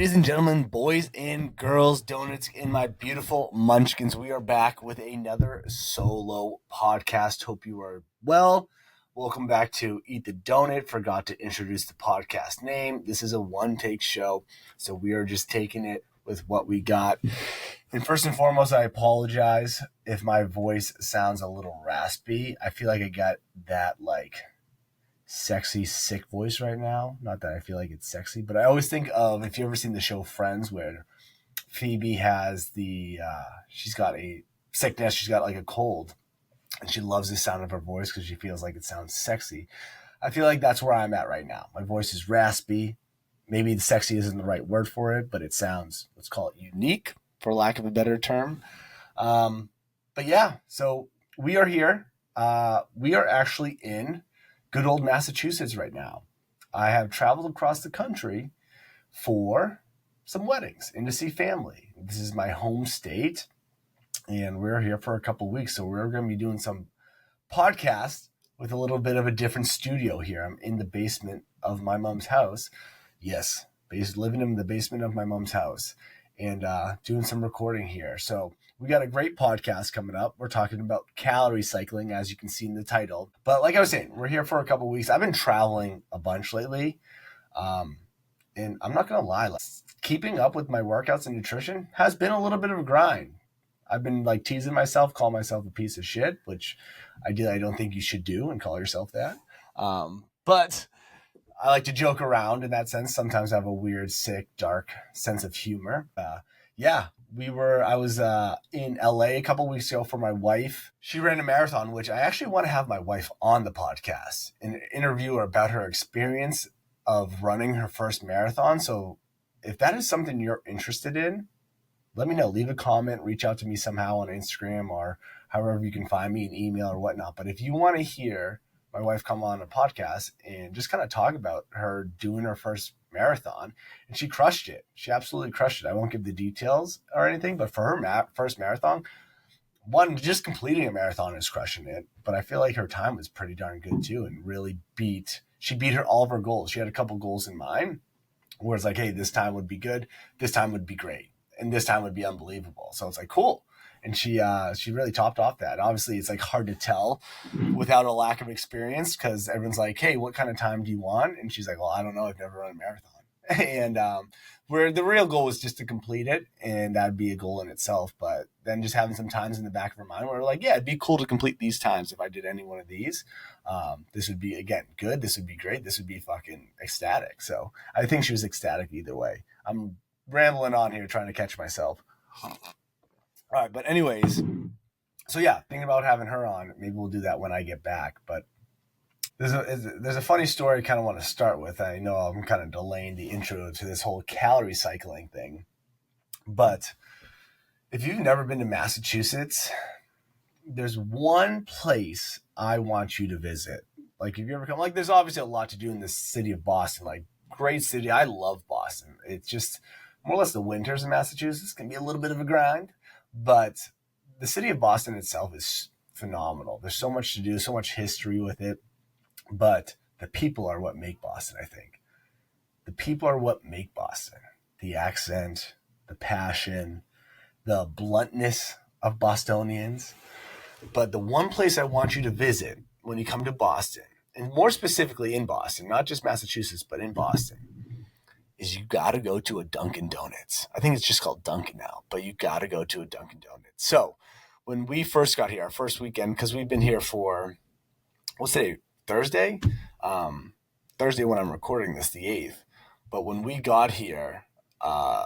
Ladies and gentlemen, boys and girls, donuts in my beautiful munchkins, we are back with another solo podcast. Hope you are well. Welcome back to Eat the Donut. Forgot to introduce the podcast name. This is a one-take show, so we are just taking it with what we got. And first and foremost, I apologize if my voice sounds a little raspy. I feel like I got that sexy, sick voice right now. Not that I feel like it's sexy, but I always think of, if you ever seen the show Friends, where Phoebe has she's got a sickness, she's got like a cold, and she loves the sound of her voice because she feels like it sounds sexy. I feel like that's where I'm at right now. My voice is raspy. Maybe the sexy isn't the right word for it, but it sounds, let's call it unique, for lack of a better term. But yeah, so we are here. We are actually in good old Massachusetts right now. I have traveled across the country for some weddings and to see family. This is my home state, and we're here for a couple of weeks. So we're going to be doing some podcasts with a little bit of a different studio here. I'm in the basement of my mom's house. Yes, living in the basement of my mom's house and doing some recording here. So we got a great podcast coming up. We're talking about calorie cycling, as you can see in the title. But like I was saying, we're here for a couple of weeks. I've been traveling a bunch lately. And I'm not going to lie, keeping up with my workouts and nutrition has been a little bit of a grind. I've been teasing myself, call myself a piece of shit, which I don't think you should do and call yourself that. But I like to joke around in that sense. Sometimes I have a weird, sick, dark sense of humor. I was in LA a couple weeks ago for my wife. She ran a marathon, which I actually want to have my wife on the podcast and interview her about her experience of running her first marathon. So if that is something you're interested in, let me know. Leave a comment, reach out to me somehow on Instagram or however you can find me, an email or whatnot. But if you want to hear my wife come on a podcast and just kind of talk about her doing her first marathon, and she crushed it. She absolutely crushed it. I won't give the details or anything, but for her first marathon, just completing a marathon is crushing it. But I feel like her time was pretty darn good too, and really she beat all of her goals. She had a couple goals in mind where it's like, hey, this time would be good, this time would be great, and this time would be unbelievable. So it's like, cool. And she really topped off that. Obviously, it's hard to tell without a lack of experience because everyone's like, hey, what kind of time do you want? And she's like, well, I don't know. I've never run a marathon. And where the real goal was just to complete it, and that'd be a goal in itself. But then just having some times in the back of her mind where we're like, yeah, it'd be cool to complete these times if I did any one of these. This would be, again, good. This would be great. This would be fucking ecstatic. So I think she was ecstatic either way. I'm rambling on here trying to catch myself. All right, but anyways, so yeah, thinking about having her on. Maybe we'll do that when I get back. But there's a funny story I kind of want to start with. I know I'm kind of delaying the intro to this whole calorie cycling thing. But if you've never been to Massachusetts, there's one place I want you to visit. If you ever come, there's obviously a lot to do in the city of Boston. Great city. I love Boston. It's just more or less the winters in Massachusetts can be a little bit of a grind. But the city of Boston itself is phenomenal. There's so much to do, so much history with it. But the people are what make Boston, I think. The people are what make Boston. The accent, the passion, the bluntness of Bostonians. But the one place I want you to visit when you come to Boston, and more specifically in Boston, not just Massachusetts, but in Boston, is you got to go to a Dunkin' Donuts. I think it's just called Dunkin' now, but you got to go to a Dunkin' Donuts. So when we first got here, our first weekend, because we've been here for, what's today, Thursday? Thursday when I'm recording this, the 8th. But when we got here a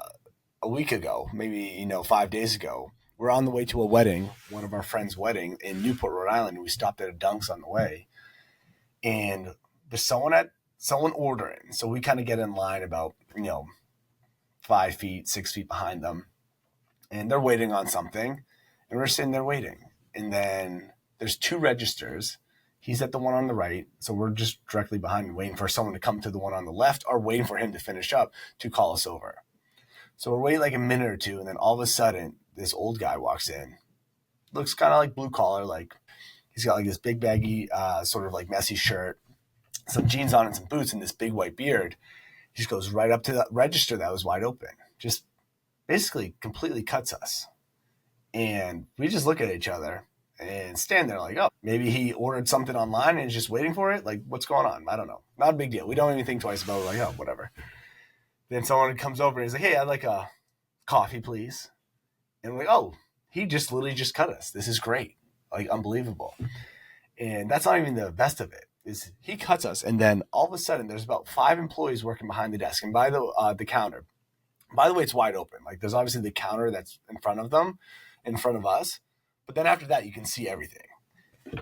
week ago, maybe 5 days ago, we're on the way to a wedding, one of our friends' wedding in Newport, Rhode Island. We stopped at a Dunk's on the way. And there's someone ordering. So we kind of get in line about, 5 feet, 6 feet behind them. And they're waiting on something. And we're sitting there waiting. And then there's 2 registers. He's at the one on the right. So we're just directly behind him, waiting for someone to come to the one on the left or waiting for him to finish up to call us over. So we're waiting a minute or two. And then all of a sudden, this old guy walks in. Looks kind of like blue collar. He's got this big baggy, sort of messy shirt, some jeans on and some boots and this big white beard. He just goes right up to the register that was wide open, just basically completely cuts us. And we just look at each other and stand there like, oh, maybe he ordered something online and is just waiting for it. Like, what's going on? I don't know. Not a big deal. We don't even think twice about it. Like, oh, whatever. Then someone comes over and is like, hey, I'd like a coffee, please. And we're like, oh, he just literally just cut us. This is great. Like, unbelievable. And that's not even the best of it. Is he cuts us, and then all of a sudden there's about 5 employees working behind the desk and by the counter. By the way, it's wide open. Like, there's obviously the counter that's in front of them, in front of us, but then after that you can see everything.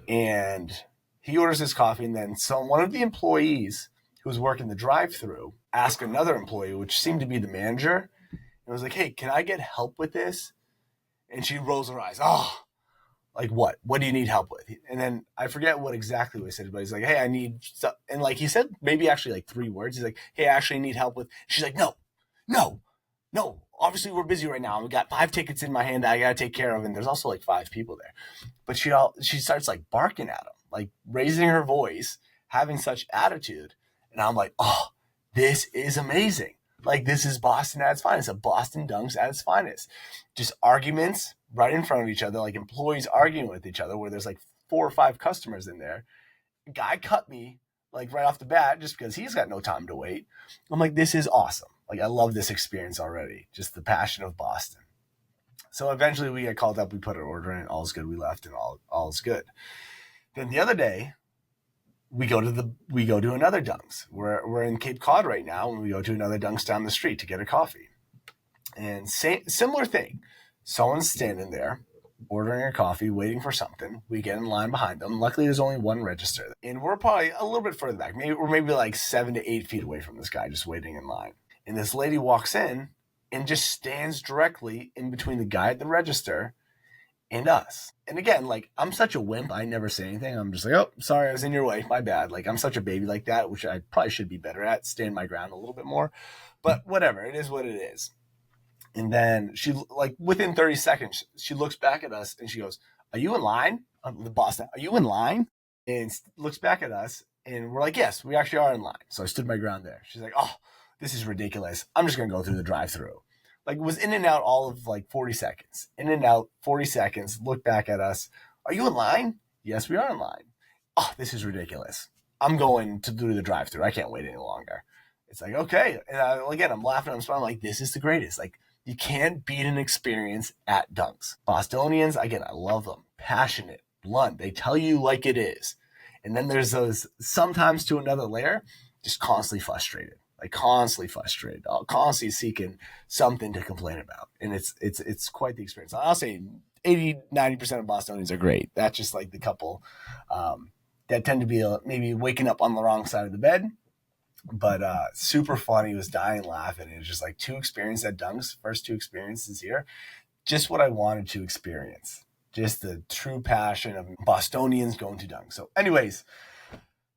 And he orders his coffee, and then one of the employees who was working the drive-through asked another employee, which seemed to be the manager, and was like, hey, can I get help with this? And she rolls her eyes. Oh, like what? What do you need help with? And then I forget what exactly he said, but he's like, hey, I need stuff. And like he said maybe actually like 3 words. He's like, hey, I actually need help with. She's like, no. Obviously we're busy right now. We got 5 tickets in my hand that I gotta take care of, and there's also like 5 people there. But she starts like barking at him, like raising her voice, having such attitude. And I'm like, oh, this is amazing. Like, this is Boston at its finest, a Boston Dunks at its finest. Just arguments right in front of each other, like employees arguing with each other, where there's like 4 or 5 customers in there. Guy cut me like right off the bat just because he's got no time to wait. I'm like, this is awesome. Like, I love this experience already. Just the passion of Boston. So eventually we get called up, we put our order in, all's good. We left, and all is good. Then the other day, we go to another Dunks. We're in Cape Cod right now, and we go to another Dunks down the street to get a coffee. And similar thing. Someone's standing there, ordering a coffee, waiting for something. We get in line behind them. Luckily, there's only one register. And we're probably a little bit further back. Maybe like 7 to 8 feet away from this guy, just waiting in line. And this lady walks in and just stands directly in between the guy at the register and us. And again, like, I'm such a wimp. I never say anything. I'm just like, oh, sorry, I was in your way. My bad. Like, I'm such a baby like that, which I probably should be better at, stand my ground a little bit more. But whatever. It is what it is. And then she, like, within 30 seconds, she looks back at us and she goes, are you in line? The boss, are you in line? And looks back at us, and we're like, yes, we actually are in line. So I stood my ground there. She's like, oh, this is ridiculous. I'm just going to go through the drive-through. Like, was in and out all of like 40 seconds. In and out, 40 seconds, look back at us. Are you in line? Yes, we are in line. Oh, this is ridiculous. I'm going to do the drive-through. I can't wait any longer. It's like, okay. And again, I'm laughing. I'm smiling. Like, this is the greatest. Like, you can't beat an experience at Dunks. Bostonians, again, I love them. Passionate, blunt. They tell you like it is. And then there's those, sometimes to another layer, just constantly frustrated. Like, constantly frustrated, constantly seeking something to complain about. And it's quite the experience. I'll say 80-90% of Bostonians are great. That's just like the couple that tend to be maybe waking up on the wrong side of the bed. But super funny. He was dying laughing. It was just like 2 experiences at Dunks, first 2 experiences here. Just what I wanted to experience. Just the true passion of Bostonians going to Dunks. So anyways,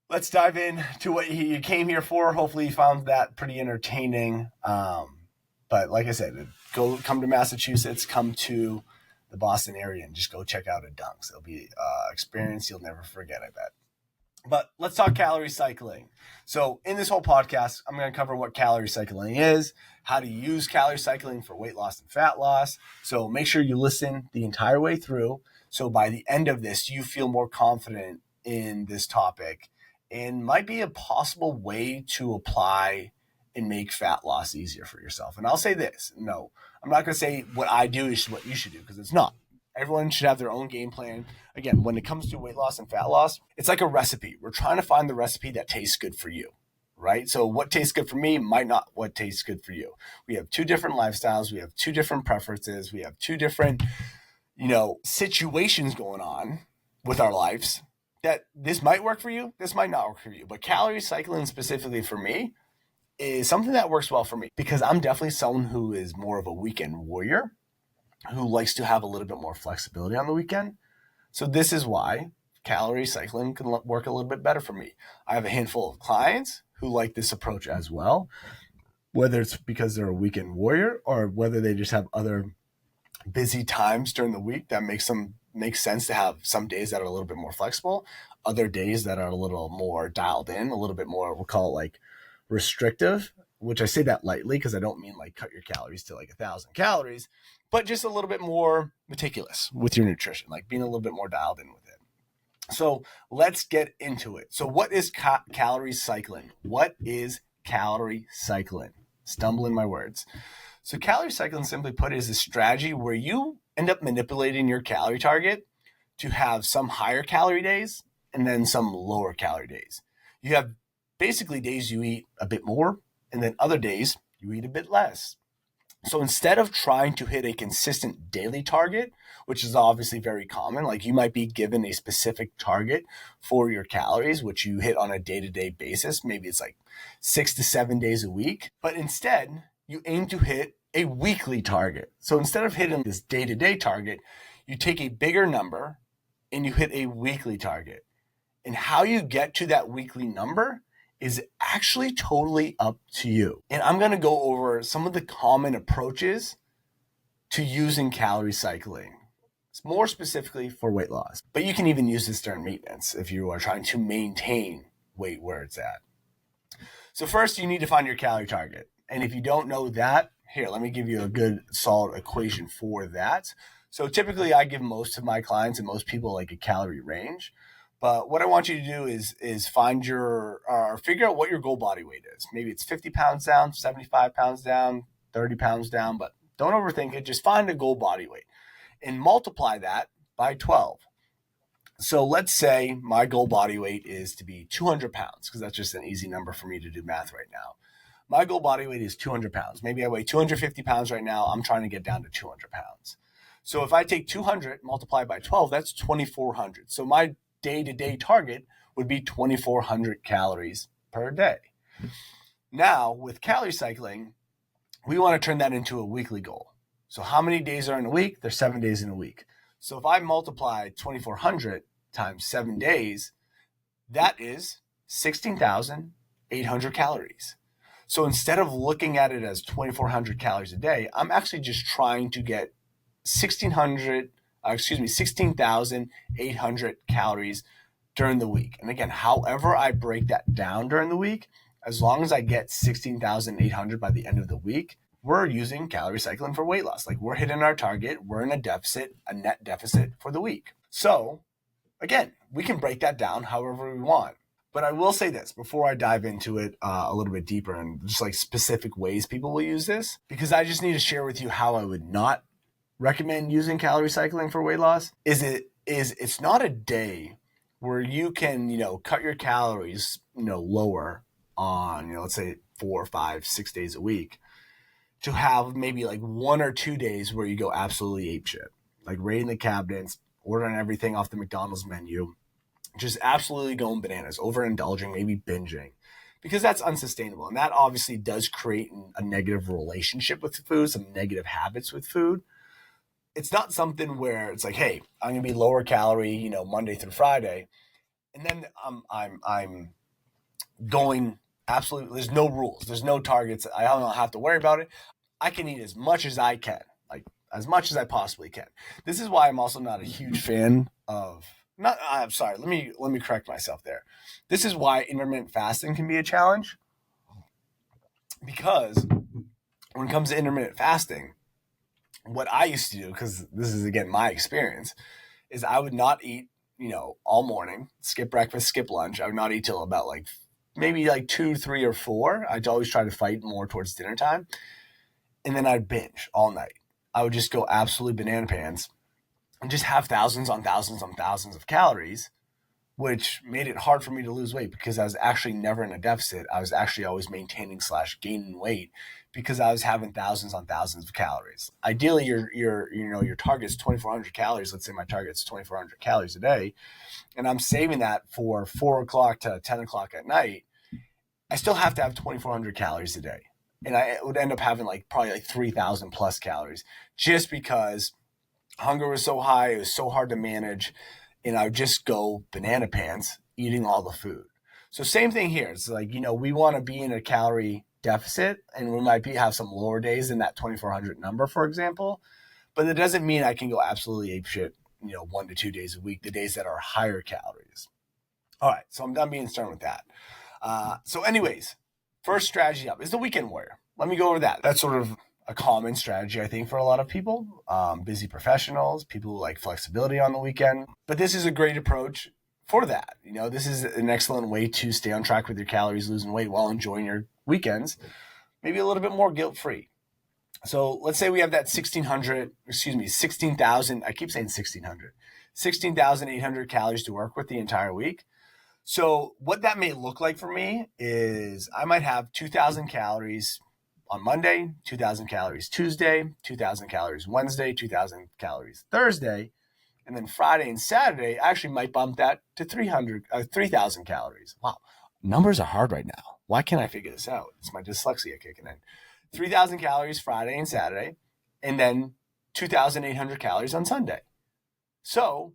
let's dive into what you came here for. Hopefully you found that pretty entertaining. But like I said, come to Massachusetts, come to the Boston area, and just go check out a Dunks. It'll be an experience you'll never forget, I bet. But let's talk calorie cycling. So in this whole podcast, I'm going to cover what calorie cycling is, how to use calorie cycling for weight loss and fat loss. So make sure you listen the entire way through. So by the end of this, you feel more confident in this topic, and might be a possible way to apply and make fat loss easier for yourself. And I'll say this, no, I'm not going to say what I do is what you should do, because it's not. Everyone should have their own game plan. Again, when it comes to weight loss and fat loss, it's like a recipe. We're trying to find the recipe that tastes good for you, right? So what tastes good for me might not what tastes good for you. We have 2 different lifestyles. We have 2 different preferences. We have 2 different, situations going on with our lives, that this might work for you. This might not work for you. But calorie cycling specifically for me is something that works well for me, because I'm definitely someone who is more of a weekend warrior, who likes to have a little bit more flexibility on the weekend. So this is why calorie cycling can work a little bit better for me. I have a handful of clients who like this approach as well, whether it's because they're a weekend warrior or whether they just have other busy times during the week that makes sense to have some days that are a little bit more flexible, other days that are a little more dialed in, a little bit more, we'll call it like restrictive. which I say that lightly because I don't mean like cut your calories to like 1,000 calories, but just a little bit more meticulous with your nutrition, like being a little bit more dialed in with it. So let's get into it. So what is calorie cycling? What is calorie cycling? Stumbling my words. So calorie cycling, simply put, is a strategy where you end up manipulating your calorie target to have some higher calorie days and then some lower calorie days. You have basically days you eat a bit more and then other days you eat a bit less. So instead of trying to hit a consistent daily target, which is obviously very common, like you might be given a specific target for your calories, which you hit on a day-to-day basis. Maybe it's like 6 to 7 days a week, but instead you aim to hit a weekly target. So instead of hitting this day-to-day target, you take a bigger number and you hit a weekly target. And how you get to that weekly number is actually totally up to you. And I'm going to go over some of the common approaches to using calorie cycling. It's more specifically for weight loss, but you can even use this during maintenance if you are trying to maintain weight where it's at. So first, you need to find your calorie target. And if you don't know that, here, let me give you a good solid equation for that. So typically I give most of my clients and most people like a calorie range. But what I want you to do is find figure out what your goal body weight is. Maybe it's 50 pounds down, 75 pounds down, 30 pounds down, but don't overthink it. Just find a goal body weight and multiply that by 12. So let's say my goal body weight is to be 200 pounds because that's just an easy number for me to do math right now. My goal body weight is 200 pounds. Maybe I weigh 250 pounds right now. I'm trying to get down to 200 pounds. So if I take 200 multiplied by 12, that's 2,400. So my day-to-day target would be 2,400 calories per day. Now, with calorie cycling, we want to turn that into a weekly goal. So how many days are in a week? There's 7 days in a week. So if I multiply 2,400 times 7 days, that is 16,800 calories. So instead of looking at it as 2,400 calories a day, I'm actually just trying to get 16,800 calories during the week. And again, however I break that down during the week, as long as I get 16,800 by the end of the week, we're using calorie cycling for weight loss. Like we're hitting our target, we're in a net deficit for the week. So again, we can break that down however we want. But I will say this before I dive into it a little bit deeper and just like specific ways people will use this, because I just need to share with you how I would not recommend using calorie cycling for weight loss. It's not a day where you can, cut your calories, lower on, let's say 4, 5, 6 days a week, to have maybe like 1 or 2 days where you go absolutely apeshit, like raiding the cabinets, ordering everything off the McDonald's menu, just absolutely going bananas, overindulging, maybe binging, because that's unsustainable. And that obviously does create a negative relationship with food, some negative habits with food. It's not something where it's like, hey, I'm going to be lower calorie, Monday through Friday. And then I'm going absolutely, there's no rules. There's no targets. I don't have to worry about it. I can eat as much as I can, like as much as I possibly can. This is why I'm also not a huge fan of, I'm sorry, let me correct myself there. This is why intermittent fasting can be a challenge, because when it comes to intermittent fasting, what I used to do, because this is again my experience, is I would not eat, all morning, skip breakfast, skip lunch. I would not eat till about maybe 2, 3, or 4. I'd always try to fight more towards dinner time. And then I'd binge all night. I would just go absolutely banana pants and just have thousands on thousands on thousands of calories, which made it hard for me to lose weight because I was actually never in a deficit. I was actually always maintaining / gaining weight because I was having thousands on thousands of calories. Ideally, your target is 2,400 calories. Let's say my target is 2,400 calories a day, and I'm saving that for 4 o'clock to 10 o'clock at night. I still have to have 2,400 calories a day. And I would end up having probably 3,000 plus calories just because hunger was so high. It was so hard to manage. And I would just go banana pants eating all the food. So same thing here. It's like, we want to be in a calorie deficit, and we might have some lower days in that 2,400 number, for example. But it doesn't mean I can go absolutely apeshit, 1 to 2 days a week, the days that are higher calories. All right. So I'm done being stern with that. So anyways, First strategy up is the weekend warrior. Let me go over that. That's sort of a common strategy, I think, for a lot of people, busy professionals, people who like flexibility on the weekend. But this is a great approach for that. This is an excellent way to stay on track with your calories, losing weight while enjoying your weekends, maybe a little bit more guilt-free. So let's say we have that 16,000, I keep saying 1,600, 16,800 calories to work with the entire week. So what that may look like for me is I might have 2,000 calories on Monday, 2,000 calories Tuesday, 2,000 calories Wednesday, 2,000 calories Thursday, and then Friday and Saturday, I actually might bump that to 3,000 calories. Wow, numbers are hard right now. Why can't I figure this out? It's my dyslexia kicking in. 3,000 calories Friday and Saturday, and then 2,800 calories on Sunday. So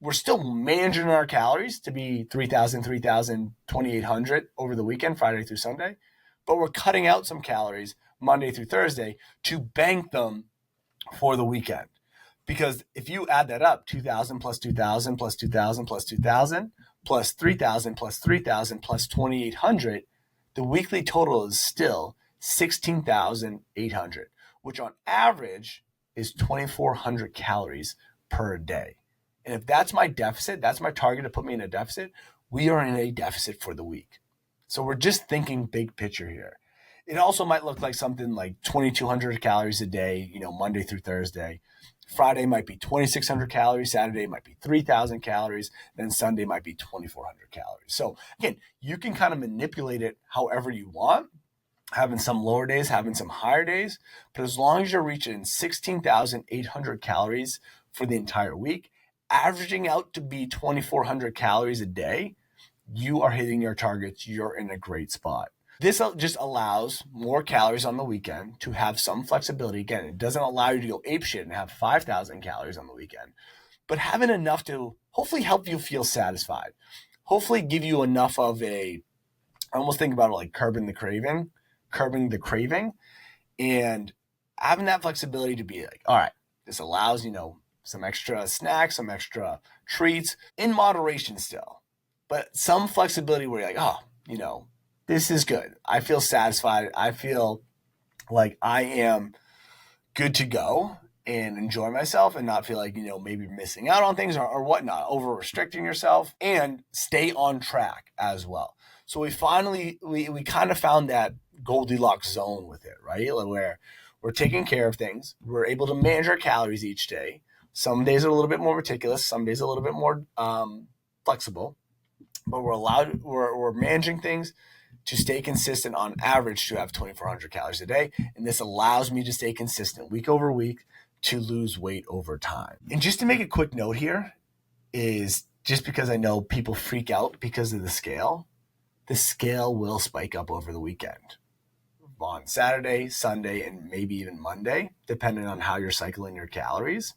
we're still managing our calories to be 3,000, 3,000, 2,800 over the weekend, Friday through Sunday, but we're cutting out some calories Monday through Thursday to bank them for the weekend. Because if you add that up, 2,000 plus 2,000 plus 2,000 plus 2,000 plus 3,000 plus 3,000 plus 2,800, the weekly total is still 16,800, which on average is 2,400 calories per day. And if that's my deficit, that's my target to put me in a deficit, we are in a deficit for the week. So we're just thinking big picture here. It also might look like something like 2,200 calories a day, Monday through Thursday. Friday might be 2,600 calories. Saturday might be 3,000 calories. Then Sunday might be 2,400 calories. So again, you can kind of manipulate it however you want, having some lower days, having some higher days. But as long as you're reaching 16,800 calories for the entire week, averaging out to be 2,400 calories a day, you are hitting your targets. You're in a great spot. This just allows more calories on the weekend to have some flexibility. Again, it doesn't allow you to go apeshit and have 5,000 calories on the weekend, but having enough to hopefully help you feel satisfied, hopefully give you enough of I almost think about it like curbing the craving, and having that flexibility to be like, all right, this allows, some extra snacks, some extra treats in moderation still, but some flexibility where you're like, this is good. I feel satisfied. I feel like I am good to go and enjoy myself and not feel like, maybe missing out on things or whatnot, over restricting yourself, and stay on track as well. So we kind of found that Goldilocks zone with it, right? Where we're taking care of things. We're able to manage our calories each day. Some days are a little bit more meticulous. Some days a little bit more flexible, but we're managing things to stay consistent on average to have 2,400 calories a day. And this allows me to stay consistent week over week to lose weight over time. And just to make a quick note here is, just because I know people freak out because of the scale will spike up over the weekend on Saturday, Sunday, and maybe even Monday, depending on how you're cycling your calories.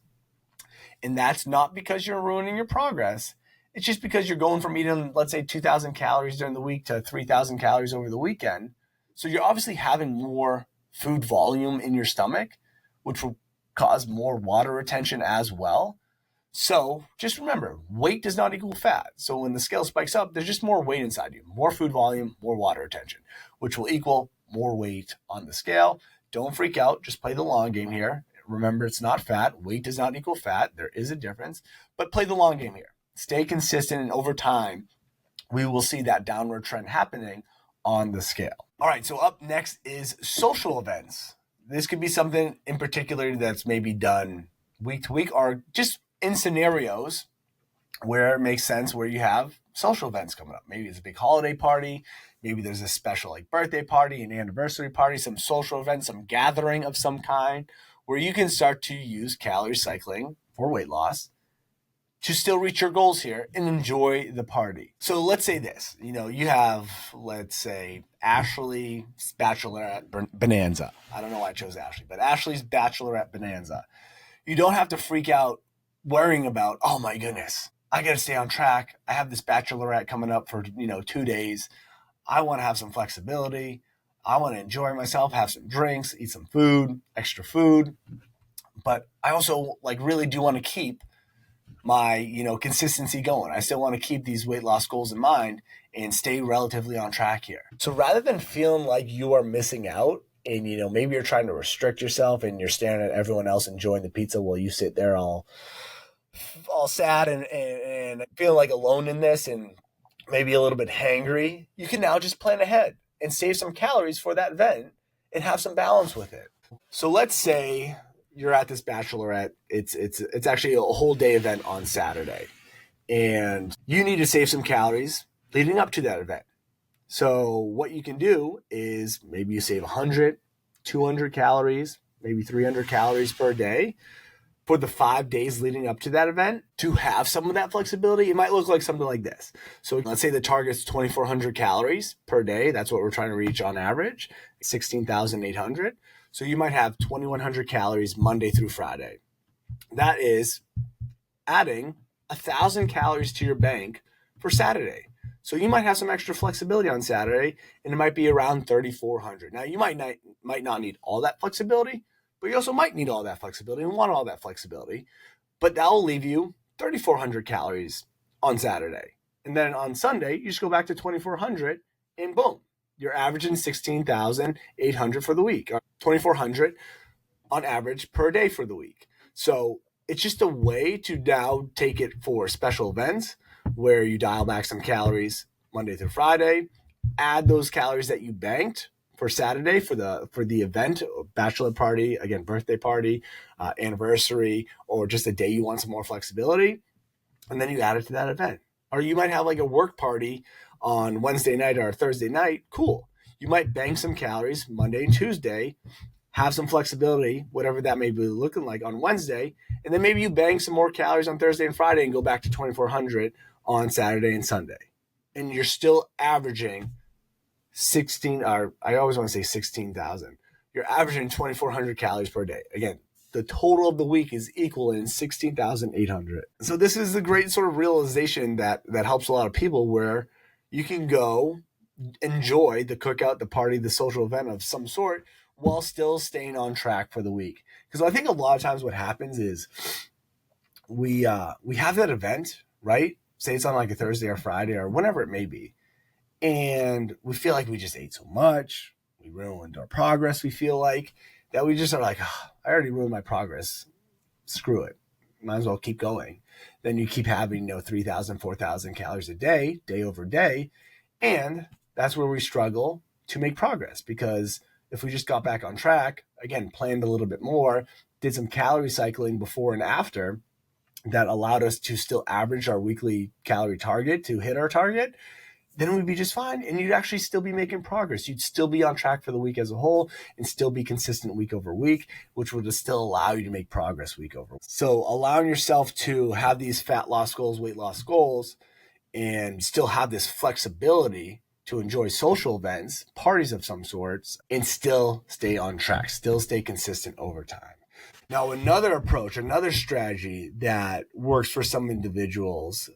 And that's not because you're ruining your progress. It's just because you're going from eating, let's say, 2,000 calories during the week to 3,000 calories over the weekend. So you're obviously having more food volume in your stomach, which will cause more water retention as well. So just remember, weight does not equal fat. So when the scale spikes up, there's just more weight inside you, more food volume, more water retention, which will equal more weight on the scale. Don't freak out. Just play the long game here. Remember, it's not fat. Weight does not equal fat. There is a difference, but play the long game here. Stay consistent, and over time, we will see that downward trend happening on the scale. All right, so up next is social events. This could be something in particular that's maybe done week to week, or just in scenarios where it makes sense, where you have social events coming up. Maybe it's a big holiday party. Maybe there's a special like birthday party, an anniversary party, some social event, some gathering of some kind, where you can start to use calorie cycling for weight loss to still reach your goals here and enjoy the party. So let's say this, you have, let's say, Ashley's Bachelorette Bonanza. I don't know why I chose Ashley, but Ashley's Bachelorette Bonanza. You don't have to freak out worrying about, oh my goodness, I got to stay on track. I have this Bachelorette coming up for, 2 days. I want to have some flexibility. I want to enjoy myself, have some drinks, eat some food, extra food. But I also really do want to keep my, consistency going. I still want to keep these weight loss goals in mind and stay relatively on track here. So rather than feeling like you are missing out and, maybe you're trying to restrict yourself and you're staring at everyone else enjoying the pizza while you sit there all sad and feeling like alone in this and maybe a little bit hangry, you can now just plan ahead and save some calories for that event and have some balance with it. So let's say you're at this bachelorette. It's actually a whole day event on Saturday, and you need to save some calories leading up to that event. So what you can do is maybe you save 100, 200 calories, maybe 300 calories per day for the 5 days leading up to that event to have some of that flexibility. It might look like something like this. So let's say the target's 2,400 calories per day. That's what we're trying to reach on average, 16,800. So you might have 2,100 calories Monday through Friday. That is adding 1,000 calories to your bank for Saturday. So you might have some extra flexibility on Saturday, and it might be around 3,400. Now you might not need all that flexibility, but you also might need all that flexibility and want all that flexibility. But that will leave you 3,400 calories on Saturday. And then on Sunday, you just go back to 2,400 and boom, you're averaging 16,800 for the week, or 2,400 on average per day for the week. So it's just a way to now take it for special events where you dial back some calories Monday through Friday, add those calories that you banked for Saturday for the event, bachelor party, again, birthday party, anniversary, or just a day you want some more flexibility, and then you add it to that event. Or you might have like a work party on Wednesday night or Thursday night. Cool. You might bank some calories Monday and Tuesday, have some flexibility, whatever that may be looking like on Wednesday, and then maybe you bang some more calories on Thursday and Friday and go back to 2,400 on Saturday and Sunday. And you're still averaging 16, or I always want to say 16,000. You're averaging 2,400 calories per day. Again, the total of the week is equal in 16,800. So this is the great sort of realization that helps a lot of people, where you can go enjoy the cookout, the party, the social event of some sort while still staying on track for the week. Because I think a lot of times what happens is we have that event, right? Say it's on like a Thursday or Friday or whenever it may be. And we feel like we just ate so much. We ruined our progress. We feel like that we just are like, oh, I already ruined my progress. Screw it. Might as well keep going. Then you keep having, 3,000, 4,000 calories a day, day over day. And that's where we struggle to make progress, because if we just got back on track, again, planned a little bit more, did some calorie cycling before and after, that allowed us to still average our weekly calorie target to hit our target, then we'd be just fine, and you'd actually still be making progress. You'd still be on track for the week as a whole and still be consistent week over week, which would still allow you to make progress week over week. So allowing yourself to have these fat loss goals, weight loss goals, and still have this flexibility to enjoy social events, parties of some sorts, and still stay on track, still stay consistent over time. Now, another approach, another strategy that works for some individuals,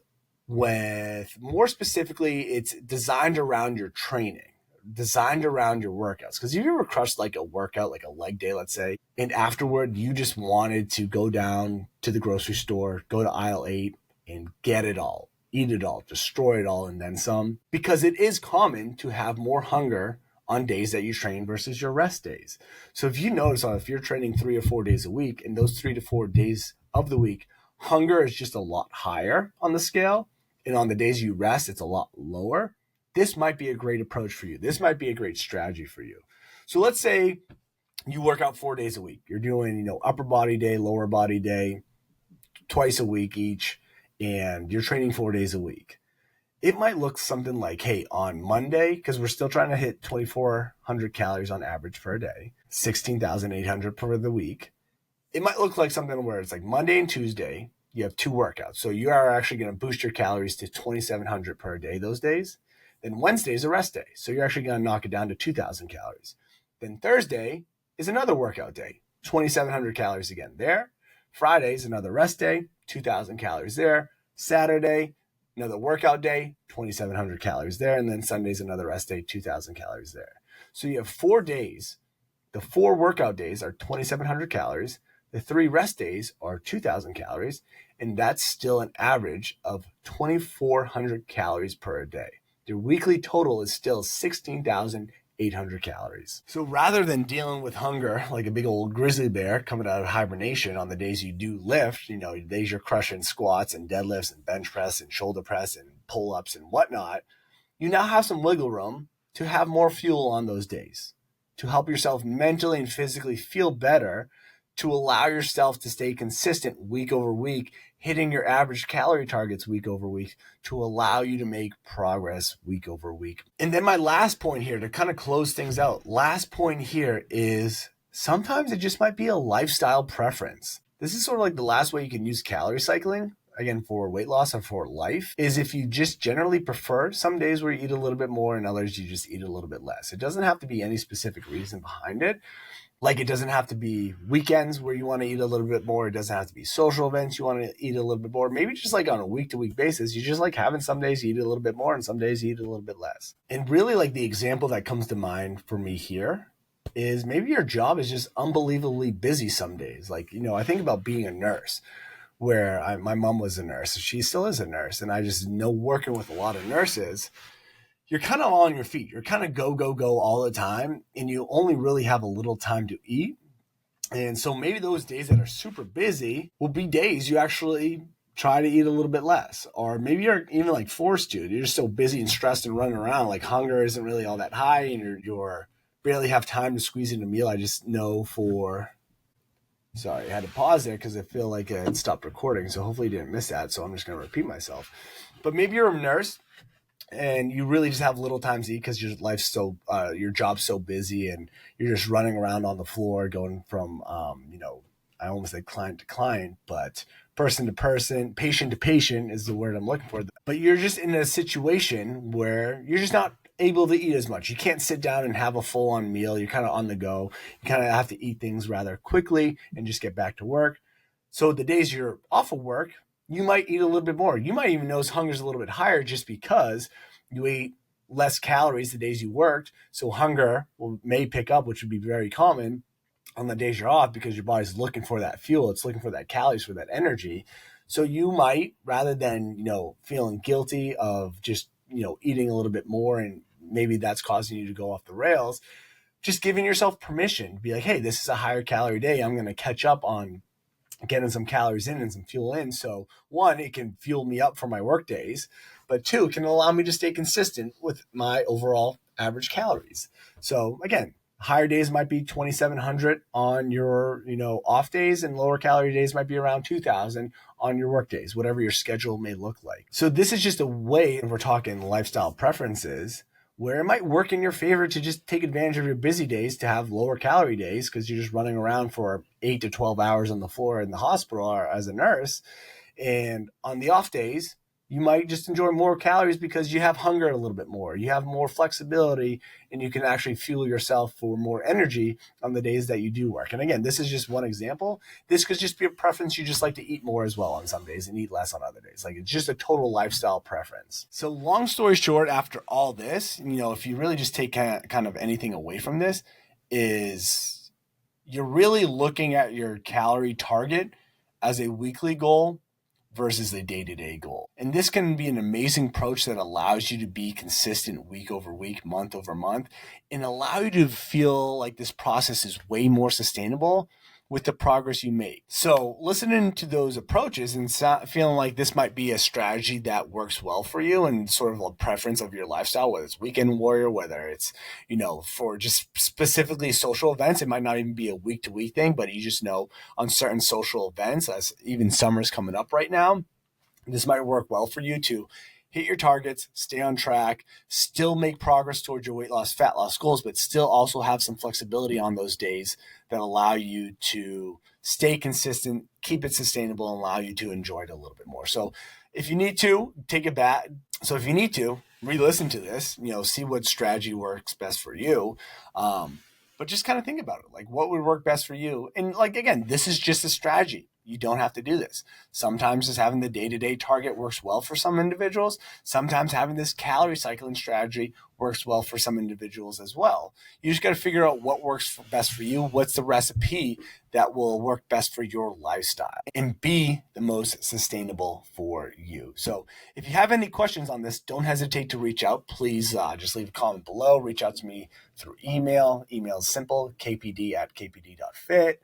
with more specifically, it's designed around your training, designed around your workouts. Because if you ever crushed like a workout, like a leg day, let's say, and afterward you just wanted to go down to the grocery store, go to aisle 8 and get it all, eat it all, destroy it all, and then some, because it is common to have more hunger on days that you train versus your rest days. So if you notice, if you're training 3 or 4 days a week, and those 3 to 4 days of the week, hunger is just a lot higher on the scale, and on the days you rest, it's a lot lower, this might be a great approach for you. This might be a great strategy for you. So let's say you work out 4 days a week. You're doing, upper body day, lower body day, twice a week each, and you're training 4 days a week. It might look something like, hey, on Monday, because we're still trying to hit 2,400 calories on average per day, 16,800 per the week. It might look like something where it's like Monday and Tuesday, you have 2 workouts. So you are actually going to boost your calories to 2,700 per day those days. Then Wednesday is a rest day. So you're actually going to knock it down to 2,000 calories. Then Thursday is another workout day, 2,700 calories again there. Friday is another rest day, 2,000 calories there. Saturday, another workout day, 2,700 calories there. And then Sunday's another rest day, 2,000 calories there. So you have 4 days. The 4 workout days are 2,700 calories. The 3 rest days are 2,000 calories. and that's still an average of 2,400 calories per day. Their weekly total is still 16,800 calories. So rather than dealing with hunger like a big old grizzly bear coming out of hibernation on the days you do lift, the days you're crushing squats and deadlifts and bench press and shoulder press and pull-ups and whatnot, you now have some wiggle room to have more fuel on those days, to help yourself mentally and physically feel better, to allow yourself to stay consistent week over week, hitting your average calorie targets week over week, to allow you to make progress week over week. And then my last point here to kind of close things out, last point here is sometimes it just might be a lifestyle preference. This is sort of like the last way you can use calorie cycling, again, for weight loss and for life, is if you just generally prefer some days where you eat a little bit more and others you just eat a little bit less. It doesn't have to be any specific reason behind it. Like, it doesn't have to be weekends where you want to eat a little bit more. It doesn't have to be social events you want to eat a little bit more. Maybe just like on a week-to-week basis, you just like having some days you eat a little bit more and some days you eat a little bit less. And really, like, the example that comes to mind for me here is maybe your job is just unbelievably busy some days. Like, I think about being a nurse, where my mom was a nurse. She still is a nurse. And I just know, working with a lot of nurses, you're kind of on your feet. You're kind of go, go, go all the time, and you only really have a little time to eat. And so maybe those days that are super busy will be days you actually try to eat a little bit less. Or maybe you're even like forced to. You're just so busy and stressed and running around. Like, hunger isn't really all that high, and you're barely have time to squeeze in a meal. I just know Sorry, I had to pause there because I feel like it stopped recording. So hopefully you didn't miss that. So I'm just going to repeat myself. But maybe you're a nurse and you really just have little time to eat because your job's so busy, and you're just running around on the floor going from, I almost said client to client, but person to person, patient to patient is the word I'm looking for. But you're just in a situation where you're just not able to eat as much. You can't sit down and have a full-on meal. You're kind of on the go. You kind of have to eat things rather quickly and just get back to work. So the days you're off of work, you might eat a little bit more. You might even notice hunger's a little bit higher just because you ate less calories the days you worked. So hunger may pick up, which would be very common on the days you're off, because your body's looking for that fuel. It's looking for that calories, for that energy. So you might, rather than, feeling guilty of just, eating a little bit more, and maybe that's causing you to go off the rails, just giving yourself permission to be like, hey, this is a higher calorie day. I'm going to catch up on getting some calories in and some fuel in. So one, it can fuel me up for my work days, but two, it can allow me to stay consistent with my overall average calories. So again, higher days might be 2,700 on your, off days, and lower calorie days might be around 2,000 on your work days, whatever your schedule may look like. So this is just a way, if we're talking lifestyle preferences, where it might work in your favor to just take advantage of your busy days to have lower calorie days, because you're just running around for 8 to 12 hours on the floor in the hospital or as a nurse. And on the off days, you might just enjoy more calories because you have hunger a little bit more. You have more flexibility, and you can actually fuel yourself for more energy on the days that you do work. And again, this is just one example. This could just be a preference. You just like to eat more as well on some days and eat less on other days. Like, it's just a total lifestyle preference. So long story short, after all this, if you really just take kind of anything away from this, is you're really looking at your calorie target as a weekly goal versus a day-to-day goal. And this can be an amazing approach that allows you to be consistent week over week, month over month, and allow you to feel like this process is way more sustainable with the progress you make. So listening to those approaches and feeling like this might be a strategy that works well for you and sort of a preference of your lifestyle, whether it's weekend warrior, whether it's, for just specifically social events, it might not even be a week to week thing, but you just know on certain social events, as even summer's coming up right now, this might work well for you to hit your targets, stay on track, still make progress towards your weight loss, fat loss goals, but still also have some flexibility on those days that allow you to stay consistent, keep it sustainable, and allow you to enjoy it a little bit more. So if you need to, take it back. So if you need to, re-listen to this, see what strategy works best for you. But just kind of think about it. Like, what would work best for you? And like, again, this is just a strategy. you don't have to do this. Sometimes just having the day-to-day target works well for some individuals. Sometimes having this calorie cycling strategy works well for some individuals as well. You just got to figure out what works best for you. What's the recipe that will work best for your lifestyle and be the most sustainable for you. So if you have any questions on this, don't hesitate to reach out. Please just leave a comment below. Reach out to me through email. Email is simple, kpd@kpd.fit.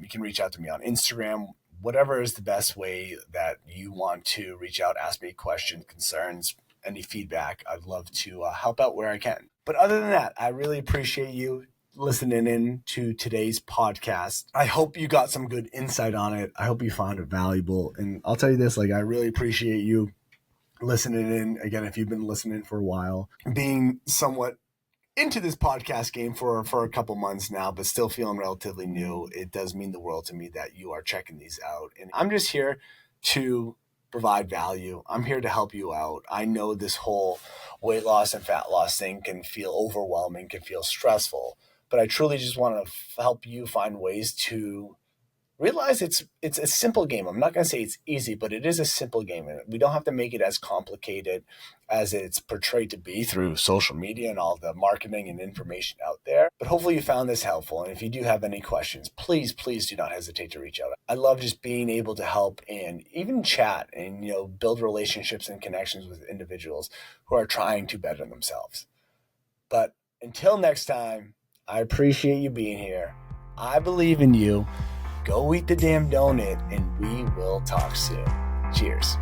You can reach out to me on Instagram, whatever is the best way that you want to reach out, ask me questions, concerns, any feedback. I'd love to help out where I can. But other than that, I really appreciate you listening in to today's podcast. I hope you got some good insight on it. I hope you found it valuable. And I'll tell you this, like, I really appreciate you listening in. Again, if you've been listening for a while, being somewhat into this podcast game for a couple months now, but still feeling relatively new, it does mean the world to me that you are checking these out. And I'm just here to provide value. I'm here to help you out. I know this whole weight loss and fat loss thing can feel overwhelming, can feel stressful, but I truly just want to help you find ways to realize it's a simple game. I'm not going to say it's easy, but it is a simple game. And we don't have to make it as complicated as it's portrayed to be through social media and all the marketing and information out there. But hopefully you found this helpful. And if you do have any questions, please do not hesitate to reach out. I love just being able to help and even chat and, build relationships and connections with individuals who are trying to better themselves. But until next time, I appreciate you being here. I believe in you. Go eat the damn donut, and we will talk soon. Cheers.